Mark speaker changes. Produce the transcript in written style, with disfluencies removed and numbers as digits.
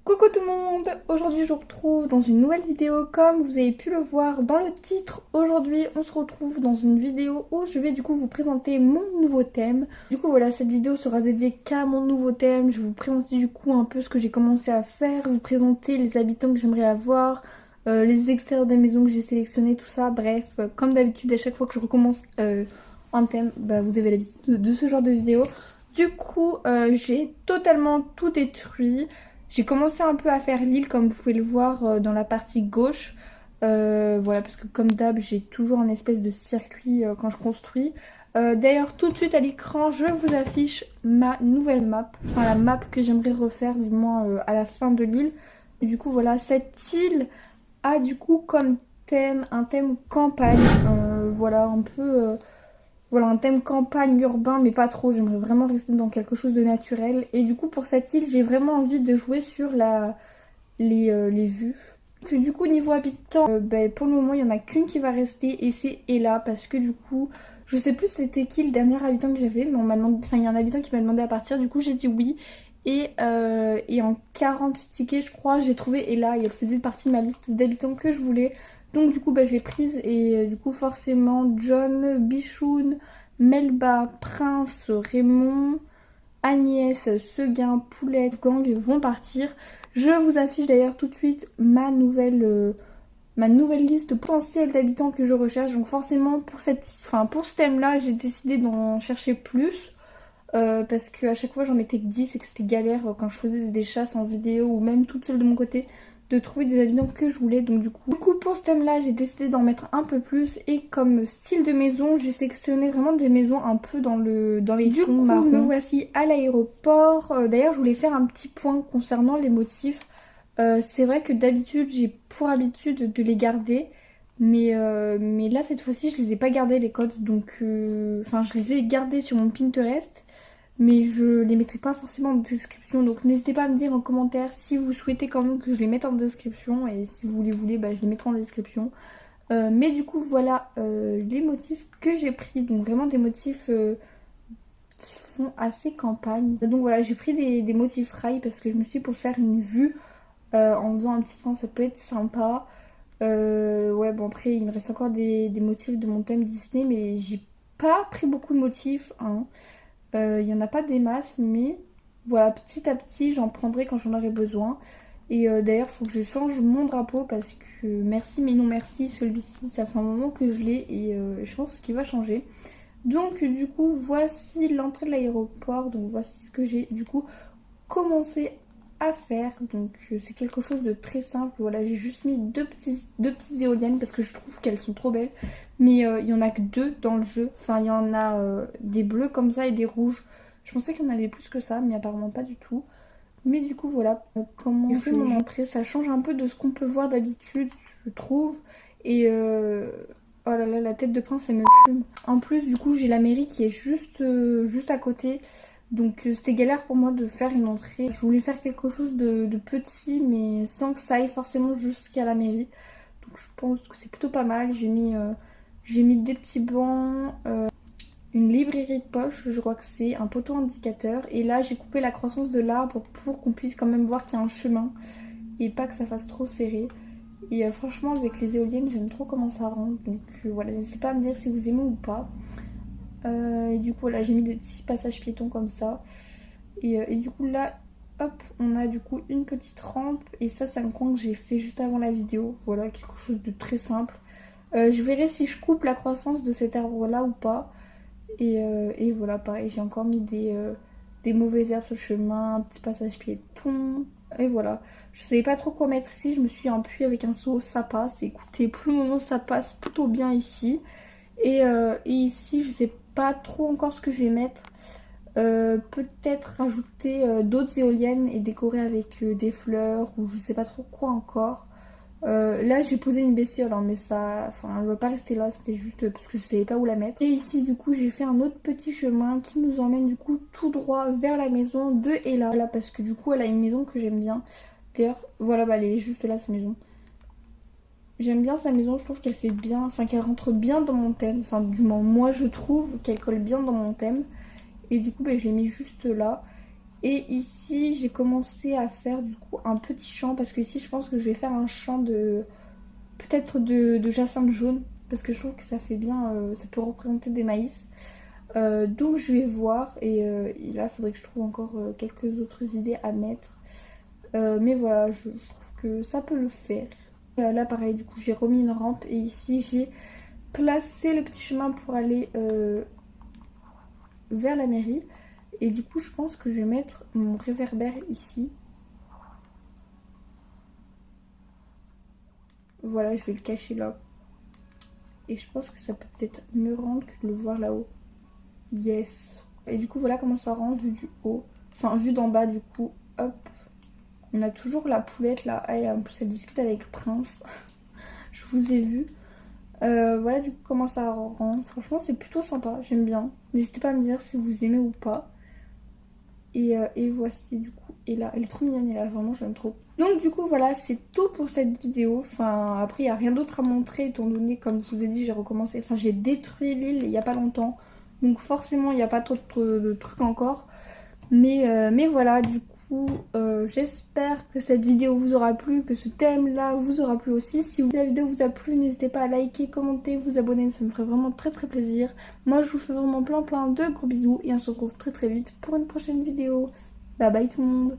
Speaker 1: Coucou tout le monde! Aujourd'hui je vous retrouve dans une nouvelle vidéo. Comme vous avez pu le voir dans le titre, aujourd'hui on se retrouve dans une vidéo où je vais du coup vous présenter mon nouveau thème. Du coup voilà, cette vidéo sera dédiée qu'à mon nouveau thème. Je vais vous présenter du coup un peu ce que j'ai commencé à faire, vous présenter les habitants que j'aimerais avoir, les extérieurs des maisons que j'ai sélectionnées, tout ça. Bref, comme d'habitude à chaque fois que je recommence un thème, vous avez l'habitude de ce genre de vidéo. Du coup j'ai totalement tout détruit. J'ai commencé un peu à faire l'île comme vous pouvez le voir dans la partie gauche. Voilà, parce que comme d'hab, j'ai toujours un espèce de circuit quand je construis. D'ailleurs, tout de suite à l'écran, je vous affiche ma nouvelle map. Enfin, la map que j'aimerais refaire, du moins à la fin de l'île. Du coup, voilà, cette île a du coup comme thème, un thème campagne. Voilà, un peu... Voilà, un thème campagne urbain, mais pas trop. J'aimerais vraiment rester dans quelque chose de naturel. Et du coup, pour cette île, j'ai vraiment envie de jouer sur les vues. Que du coup, niveau habitant, pour le moment, il n'y en a qu'une qui va rester. Et c'est Ella. Parce que du coup, je sais plus c'était qui le dernier habitant que j'avais. Mais on m'a demandé, enfin, il y a un habitant qui m'a demandé à partir. Du coup, j'ai dit oui. Et en 40 tickets, je crois, j'ai trouvé Ella. Et elle faisait partie de ma liste d'habitants que je voulais. Donc du coup je l'ai prise et du coup forcément John, Bichoun, Melba, Prince, Raymond, Agnès, Seguin, Poulette, Gang vont partir. Je vous affiche d'ailleurs tout de suite ma nouvelle liste potentielle d'habitants que je recherche. Donc forcément pour ce thème là j'ai décidé d'en chercher plus. Parce qu'à chaque fois j'en mettais que 10 et que c'était galère quand je faisais des chasses en vidéo ou même toute seule de mon côté de trouver des habitants que je voulais. Donc du coup pour ce thème là j'ai décidé d'en mettre un peu plus. Et comme style de maison j'ai sélectionné vraiment des maisons un peu dans les tons marrons. Me voici à l'aéroport. D'ailleurs je voulais faire un petit point concernant les motifs. C'est vrai que d'habitude j'ai pour habitude de les garder. Mais là cette fois-ci je les ai pas gardés les codes. Donc je les ai gardés sur mon Pinterest. Mais je les mettrai pas forcément en description. Donc n'hésitez pas à me dire en commentaire si vous souhaitez quand même que je les mette en description. Et si vous les voulez, je les mettrai en description. Mais du coup voilà les motifs que j'ai pris. Donc vraiment des motifs qui font assez campagne. Donc voilà, j'ai pris des motifs rails parce que je me suis dit pour faire une vue en faisant un petit train ça peut être sympa. Ouais bon après il me reste encore des motifs de mon thème Disney. Mais j'ai pas pris beaucoup de motifs hein. Il n'y en a pas des masses, mais voilà, petit à petit, j'en prendrai quand j'en aurai besoin. Et d'ailleurs, il faut que je change mon drapeau parce que merci, mais non merci, celui-ci, ça fait un moment que je l'ai et je pense qu'il va changer. Donc, du coup, voici l'entrée de l'aéroport. Donc, voici ce que j'ai du coup commencé à faire. Donc, c'est quelque chose de très simple. Voilà, j'ai juste mis deux petites éoliennes parce que je trouve qu'elles sont trop belles. Mais il y en a que deux dans le jeu. Enfin, il y en a des bleus comme ça et des rouges. Je pensais qu'il y en avait plus que ça, mais apparemment pas du tout. Mais du coup, voilà. Comment je fais mon entrée, ça change un peu de ce qu'on peut voir d'habitude, je trouve. Et oh là là, la tête de prince, elle me fume. En plus, du coup, j'ai la mairie qui est juste à côté. Donc c'était galère pour moi de faire une entrée. Je voulais faire quelque chose de petit, mais sans que ça aille forcément jusqu'à la mairie. Donc je pense que c'est plutôt pas mal. J'ai mis des petits bancs, une librairie de poche, je crois que c'est un poteau indicateur. Et là j'ai coupé la croissance de l'arbre pour qu'on puisse quand même voir qu'il y a un chemin et pas que ça fasse trop serré. Et franchement avec les éoliennes j'aime trop comment ça rend. Donc voilà, n'hésitez pas à me dire si vous aimez ou pas. Et du coup là j'ai mis des petits passages piétons comme ça. Et du coup là hop on a du coup une petite rampe. Et ça c'est un coin que j'ai fait juste avant la vidéo. Voilà, quelque chose de très simple. Je verrai si je coupe la croissance de cet arbre là ou pas. Et voilà, pareil, j'ai encore mis des mauvaises herbes sur le chemin, un petit passage piéton. Et voilà, je savais pas trop quoi mettre ici, je me suis appuyée avec un seau, ça passe. Écoutez, pour le moment ça passe plutôt bien ici. Et ici je sais pas trop encore ce que je vais mettre. Peut-être rajouter d'autres éoliennes et décorer avec des fleurs ou je sais pas trop quoi encore. Là j'ai posé une bestiole hein, mais ça, elle va pas rester là, c'était juste parce que je savais pas où la mettre. Et ici du coup j'ai fait un autre petit chemin qui nous emmène du coup tout droit vers la maison de Ella. Là parce que du coup elle a une maison que j'aime bien. D'ailleurs voilà, elle est juste là sa maison. J'aime bien sa maison, je trouve qu'elle fait bien, qu'elle rentre bien dans mon thème. Enfin du moins moi je trouve qu'elle colle bien dans mon thème. Et du coup je l'ai mis juste là. Et ici j'ai commencé à faire du coup un petit champ, parce que ici je pense que je vais faire un champ de peut-être de jacinthe jaune, parce que je trouve que ça fait bien, ça peut représenter des maïs. Donc je vais voir, et là il faudrait que je trouve encore quelques autres idées à mettre. Mais voilà, je trouve que ça peut le faire. Là pareil, du coup j'ai remis une rampe, et ici j'ai placé le petit chemin pour aller vers la mairie. Et du coup je pense que je vais mettre mon réverbère ici. Voilà, je vais le cacher là. Et je pense que ça peut peut-être mieux rendre que de le voir là-haut. Yes. Et du coup voilà comment ça rend vu du haut. Enfin vu d'en bas du coup. Hop. On a toujours la poulette là. Ah, et en plus elle discute avec Prince. Je vous ai vu. Voilà du coup comment ça rend. Franchement c'est plutôt sympa. J'aime bien. N'hésitez pas à me dire si vous aimez ou pas. Et voici du coup. Et là elle est trop mignonne. Et là vraiment j'aime trop. Donc du coup voilà c'est tout pour cette vidéo. Enfin après il n'y a rien d'autre à montrer étant donné comme je vous ai dit j'ai recommencé. Enfin j'ai détruit l'île il n'y a pas longtemps. Donc forcément il n'y a pas trop de trucs encore. Mais voilà du coup j'espère que cette vidéo vous aura plu. Que ce thème là vous aura plu aussi. Si la vidéo vous a plu n'hésitez pas à liker, commenter, vous abonner. Ça me ferait vraiment très très plaisir. Moi je vous fais vraiment plein de gros bisous. Et on se retrouve très très vite pour une prochaine vidéo. Bye bye tout le monde.